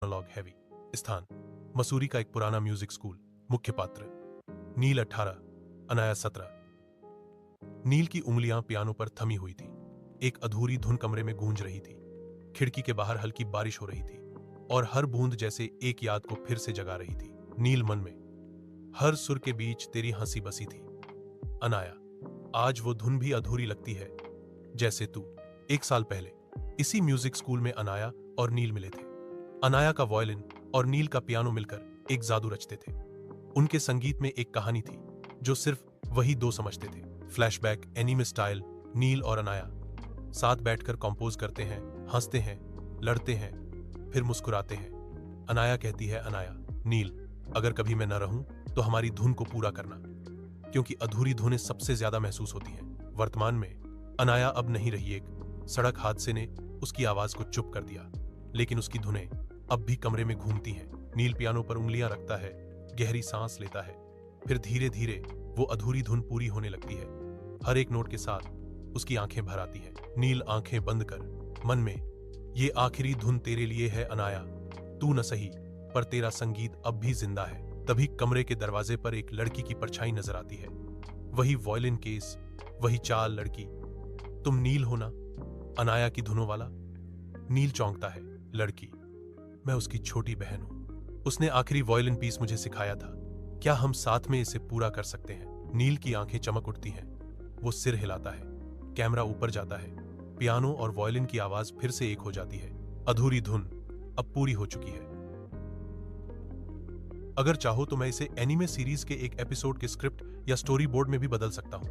Monologue heavy. स्थान मसूरी का एक पुराना म्यूजिक स्कूल। मुख्य पात्र नील 18, अनाया 17। नील की उंगलियां पियानो पर थमी हुई थी। एक अधूरी धुन कमरे में गूंज रही थी। खिड़की के बाहर हल्की बारिश हो रही थी और हर बूंद जैसे एक याद को फिर से जगा रही थी। नील मन में, हर सुर के बीच तेरी हंसी बसी थी। अनाया, आज वो धुन भी अधूरी लगती है जैसे तू। 1 साल पहले इसी म्यूजिक स्कूल में अनाया और नील मिले थे। अनाया का वायलिन और नील का पियानो मिलकर एक जादू रचते थे। उनके संगीत में एक कहानी थी जो सिर्फ वही दो समझते थे। Flashback anime style. नील और अनाया साथ बैठकर कंपोज करते हैं, हंसते हैं, लड़ते हैं, फिर मुस्कुराते हैं। अनाया कहती है, अनाया, नील, अगर कभी मैं न रहूं तो हमारी धुन को पूरा करना, क्योंकि अधूरी धुनें सबसे ज्यादा महसूस होती हैं। वर्तमान में अनाया अब नहीं रही। एक सड़क हादसे ने उसकी आवाज को चुप कर दिया, लेकिन उसकी धुनें अब भी कमरे में घूमती हैं। नील पियानो पर उंगलियां रखता है, गहरी सांस लेता है, फिर धीरे धीरे वो अधूरी धुन पूरी होने लगती है। हर एक नोट के साथ उसकी आंखें भर आती हैं। नील आंखें बंद कर मन में, ये आखिरी धुन तेरे लिए है अनाया, तू न सही पर तेरा संगीत अब भी जिंदा है। तभी कमरे के दरवाजे पर एक लड़की की परछाई नजर आती है। वही वायलिन केस, वही चाल। लड़की, तुम नील हो ना, अनाया की धुनों वाला? नील चौंकता है। लड़की, मैं उसकी छोटी बहन हूं। उसने आखिरी वायलिन पीस मुझे सिखाया था। क्या हम साथ में इसे पूरा कर सकते हैं? नील की आंखें चमक उठती हैं। वो सिर हिलाता है। कैमरा ऊपर जाता है। पियानो और वायलिन की आवाज फिर से एक हो जाती है। अधूरी धुन अब पूरी हो चुकी है। अगर चाहो तो मैं इसे एनीमे सीरीज के एक एपिसोड के स्क्रिप्ट या स्टोरी बोर्ड में भी बदल सकता हूं।